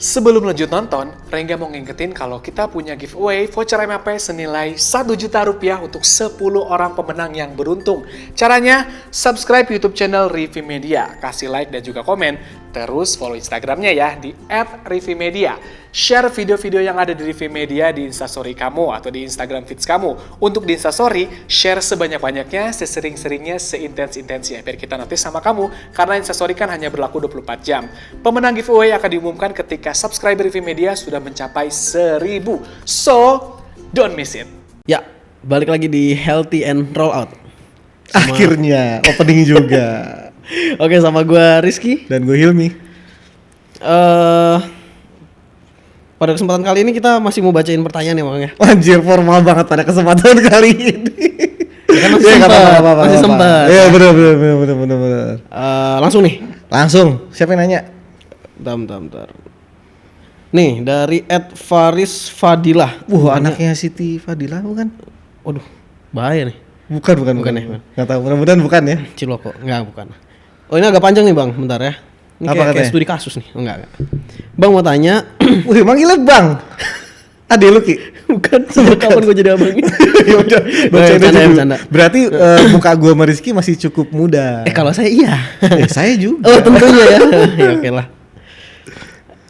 Sebelum lanjut nonton, Rengga mau ngingetin kalau kita punya giveaway voucher MAP senilai Rp1.000.000 untuk 10 orang pemenang yang beruntung. Caranya, subscribe YouTube channel Rivi Media, kasih like dan juga komen, terus follow Instagramnya ya di @rivimedia. Share video-video yang ada di Rivi Media di Instastory kamu atau di Instagram feeds kamu. Untuk di Instastory, share sebanyak-banyaknya, sesering-seringnya, seintens-intensnya biar kita notice sama kamu, karena Instastory kan hanya berlaku 24 jam. Pemenang giveaway akan diumumkan ketika subscriber Rivi Media sudah mencapai 1.000. So, don't miss it. Ya, balik lagi di Healthy and Rollout. Akhirnya opening juga. Oke, sama gue Rizky. Dan gue Hilmi. Pada kesempatan kali ini kita masih mau bacain pertanyaan ya, Bang ya. Anjir, formal banget pada kesempatan kali ini. Ya kan masih sempat. Iya, benar. Langsung nih. Langsung. Siapa yang nanya? Bentar. Nih, dari @farisfadilah. Anaknya Siti Fadilah bukan? Waduh, bahaya nih. Bukan ya. Enggak tahu, mudah-mudahan bukan ya. Ciloko, enggak bukan. Oh, ini agak panjang nih, Bang. Bentar ya. Ini Apa kayak studi kasus nih. Enggak. Bang mau tanya. Wih, manggilnya Bang. Adek lu Ki? Bukan, sejak kapan gue jadi abangnya? Ya udah, bacain aja dulu. Bercanda. Berarti muka gua sama Rizky masih cukup muda. Kalau saya iya. Saya juga. Oh, tentunya ya. Ya oke lah.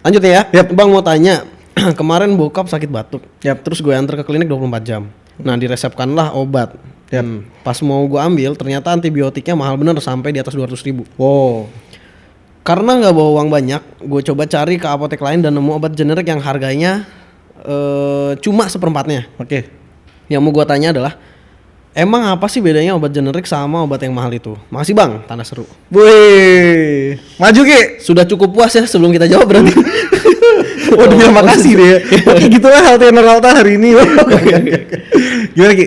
Lanjut ya. Yap. Bang mau tanya. Kemarin bokap sakit batuk. Yap. Terus gue antar ke klinik 24 jam. Nah, diresepkanlah obat. Yap. Pas mau gue ambil, ternyata antibiotiknya mahal bener sampai di atas 200.000. Wow. Karena nggak bawa uang banyak, gue coba cari ke apotek lain dan nemu obat generik yang harganya cuma seperempatnya. Oke. Yang mau gue tanya adalah, emang apa sih bedanya obat generik sama obat yang mahal itu? Makasih Bang, tanda seru. Wih, maju Ki. Sudah cukup puas ya sebelum kita jawab berarti. Udah bilang makasih deh. Oke, gitulah Healthy and Rollout hari ini. Gimana Ki?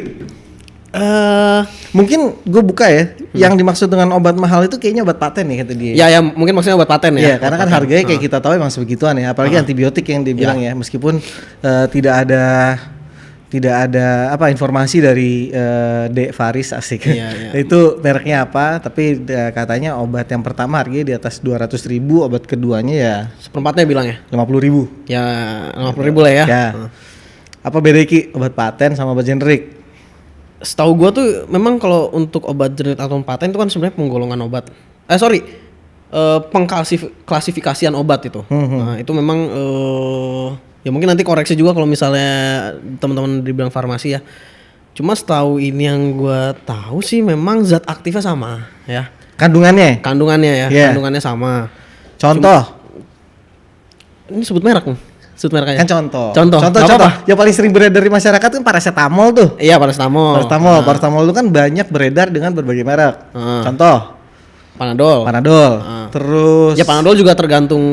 Mungkin gue buka ya. Yang dimaksud dengan obat mahal itu kayaknya obat paten ya kata dia. Ya mungkin maksudnya obat paten ya. Iya, karena kan harganya kayak kita tahu emang sebegituan ya. Apalagi antibiotik yang dibilang ya. Meskipun tidak ada informasi dari Dek Faris asik. Iya. Itu mereknya apa? Tapi katanya obat yang pertama harganya di atas 200.000, obat keduanya ya Seperempatnya bilangnya. 50.000. Ya 50.000 lah ya. Ya. Apa beda Ki obat paten sama obat generik? Setahu gue tuh memang kalau untuk obat generik atau paten itu kan sebenarnya penggolongan obat. Pengklasifikasian obat itu. Nah, itu memang ya mungkin nanti koreksi juga kalau misalnya teman-teman dibilang farmasi ya. Cuma setahu ini yang gue tahu sih memang zat aktifnya sama ya. Kandungannya Kandungannya ya, Yeah. kandungannya sama. Contoh. Ini sebut merek nih. Sebut merek aja. Kan contoh. Contoh. Yang paling sering beredar di masyarakat kan paracetamol tuh. Iya, paracetamol. Paracetamol itu kan banyak beredar dengan berbagai merek. Contoh, Panadol. Terus Ya Panadol juga tergantung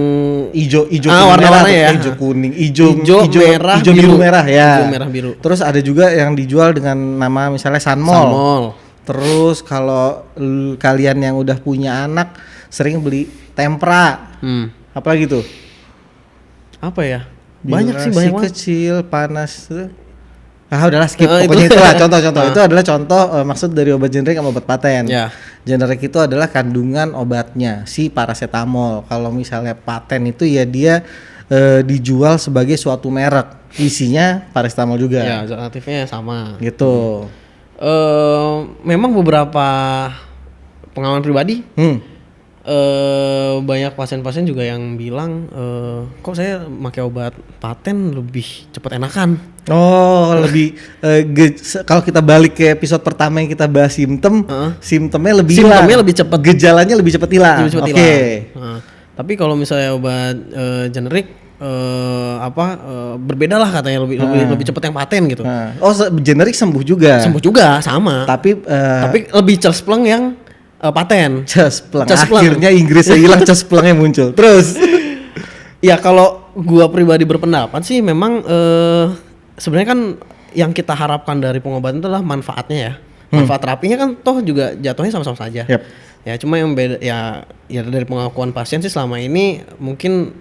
ijo warna-warna ya. Ijo kuning, ijo merah, biru merah ya. Ijo merah biru. Terus ada juga yang dijual dengan nama misalnya Sanmol. Terus kalau kalian yang udah punya anak sering beli Tempra. Apalagi tuh? Apa ya? Banyak sih, banyak banget. Kecil, panas. Udahlah skip. Pokoknya itulah contoh-contoh. Itu adalah contoh maksud dari obat generik sama obat paten. Ya. Generik itu adalah kandungan obatnya si paracetamol. Kalau misalnya paten itu ya dia dijual sebagai suatu merek. Isinya paracetamol juga. Ya, zat aktifnya sama. Gitu. Memang beberapa pengalaman pribadi. Banyak pasien-pasien juga yang bilang kok saya pakai obat paten lebih cepat enakan. Lebih kalau kita balik ke episode pertama yang kita bahas simptomnya lebih cepat, gejalanya lebih cepat hilang. Oke. Tapi kalau misalnya obat generik berbeda lah katanya lebih cepat yang paten gitu. Generik sembuh juga sama. Tapi lebih cespleng yang paten. Cespleng. Akhirnya Inggrisnya hilang, cesplengnya muncul. Terus ya kalau gua pribadi berpendapat sih memang sebenarnya kan yang kita harapkan dari pengobatan itu adalah manfaatnya ya. Manfaat terapinya kan toh juga jatuhnya sama-sama saja. Yep. Ya cuma yang beda ya dari pengakuan pasien sih selama ini mungkin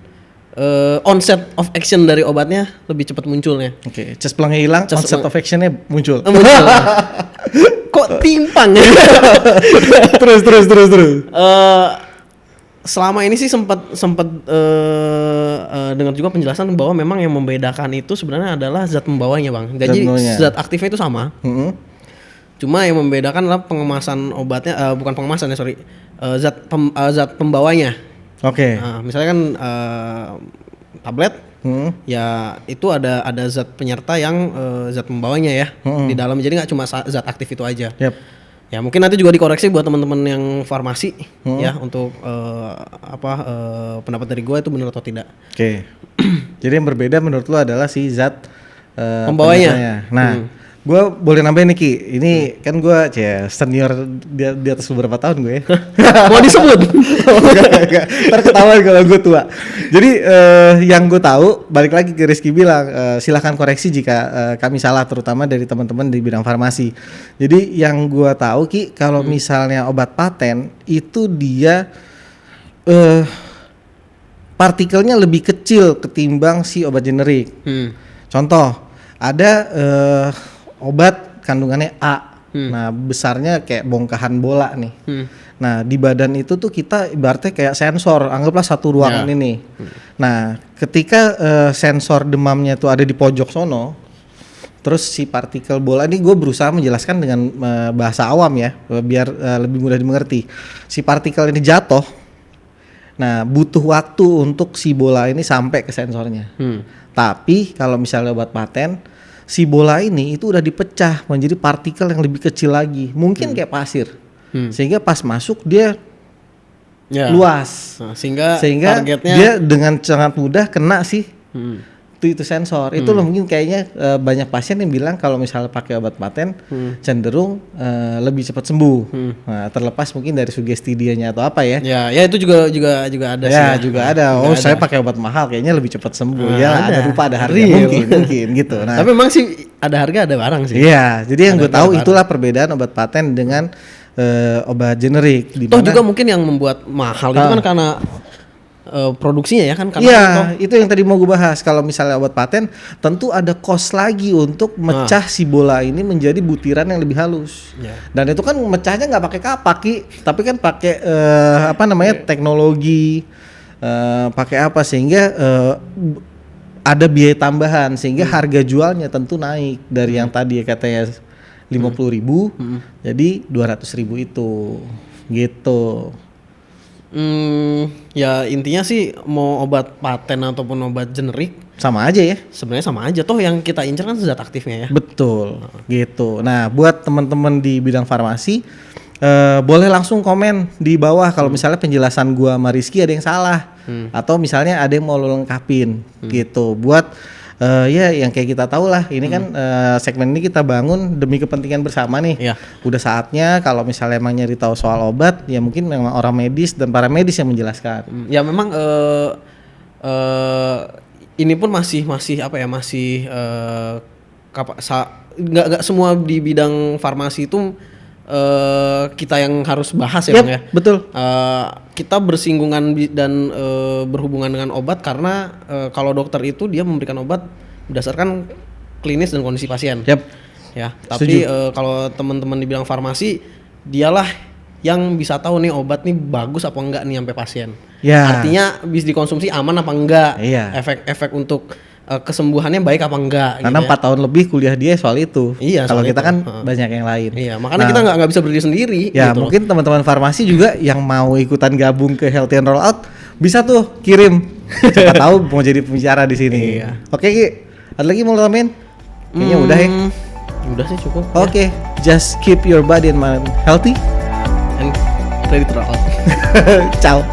onset of action dari obatnya lebih cepat munculnya. Oke, cesplengnya hilang, onset of actionnya muncul. Kok timpang ya? Terus. selama ini sih sempat dengar juga penjelasan bahwa memang yang membedakan itu sebenarnya adalah zat pembawanya, Bang. Jadi zat aktifnya itu sama. Cuma yang membedakan adalah pengemasan obatnya, bukan pengemasan ya, sorry. Zat pembawanya. Oke. Nah, misalnya kan tablet, ya itu ada zat penyerta yang zat pembawanya ya di dalam. Jadi nggak cuma zat aktif itu aja. Yep. Ya mungkin nanti juga dikoreksi buat teman-teman yang farmasi ya untuk pendapat dari gue itu benar atau tidak. Oke. Jadi yang berbeda menurut lu adalah si zat pembawanya. Nah, gue boleh nambahin nih Ki. Ini kan gue senior di atas beberapa tahun gue. Mau disebut? Enggak. Ntar ketahuan kalau gue tua. Jadi yang gue tahu, balik lagi ke Rizky bilang, silahkan koreksi jika kami salah, terutama dari teman-teman di bidang farmasi. Jadi yang gue tahu Ki, kalau misalnya obat paten itu dia partikelnya lebih kecil ketimbang si obat generik. Contoh, ada obat kandungannya A. Nah, besarnya kayak bongkahan bola nih. Nah, di badan itu tuh kita ibaratnya kayak sensor, anggaplah satu ruangan ini. Nah, ketika sensor demamnya tuh ada di pojok sono, terus si partikel bola ini, gue berusaha menjelaskan dengan bahasa awam ya, biar lebih mudah dimengerti. Si partikel ini jatuh, nah butuh waktu untuk si bola ini sampai ke sensornya. Tapi kalau misalnya obat paten, si bola ini itu udah dipecah menjadi partikel yang lebih kecil lagi, mungkin kayak pasir, sehingga pas masuk dia luas, nah, sehingga targetnya dia dengan sangat mudah kena sih itu sensor. Itu loh mungkin kayaknya banyak pasien yang bilang kalau misalnya pakai obat paten cenderung lebih cepat sembuh. Nah, terlepas mungkin dari sugesti dianya atau apa ya. Ya itu juga ada sih. Ya, juga ada. Oh, saya pakai obat mahal kayaknya lebih cepat sembuh. Ya, ada rupa ada harga mungkin gitu. Nah, tapi memang sih ada harga ada barang sih. Iya, jadi yang gue tahu itulah perbedaan obat paten dengan obat generik. Toh juga mungkin yang membuat mahal itu kan karena produksinya ya kan, iya, itu yang tadi mau gue bahas. Kalau misalnya obat paten tentu ada cost lagi untuk mecah si bola ini menjadi butiran yang lebih halus. Dan itu kan mecahnya nggak pakai kapak Ki, tapi kan pakai teknologi, pakai apa sehingga ada biaya tambahan sehingga harga jualnya tentu naik dari yang tadi katanya 50.000 jadi 200.000 itu gitu. Ya intinya sih mau obat paten ataupun obat generik sama aja ya. Sebenarnya sama aja, toh yang kita incar kan zat aktifnya ya. Betul, gitu. Nah, buat teman-teman di bidang farmasi, boleh langsung komen di bawah kalau misalnya penjelasan gua sama Rizky ada yang salah, atau misalnya ada yang mau lo lengkapin, gitu. Buat ya yang kayak kita tahu lah, ini kan segmen ini kita bangun demi kepentingan bersama nih. Udah saatnya kalau misalnya emang nyari tahu soal obat, ya mungkin memang orang medis dan para medis yang menjelaskan. Ya memang ini pun masih apa ya, masih nggak semua di bidang farmasi itu kita yang harus bahas ya Bang ya. Betul. Kita bersinggungan dan berhubungan dengan obat karena kalau dokter itu dia memberikan obat berdasarkan klinis dan kondisi pasien. Ya, tapi kalau teman-teman di bidang farmasi, dialah yang bisa tahu nih obat nih bagus apa enggak nih sampai pasien. Artinya bisa dikonsumsi aman apa enggak. Efek-efek untuk kesembuhannya baik apa enggak. Karena gitu 4 tahun lebih kuliah dia soal itu. Kalau kita kan banyak yang lain. Makanya kita nggak bisa berdiri sendiri. Ya gitu. Mungkin teman-teman farmasi juga yang mau ikutan gabung ke Healthy and Roll Out bisa tuh kirim. Siapa tahu mau jadi pembicara di sini. Oke Ki, ada lagi mau tambahin? Kayaknya udah ya. Udah sih cukup. Oke, just keep your body and mind healthy and ready to roll out. Ciao.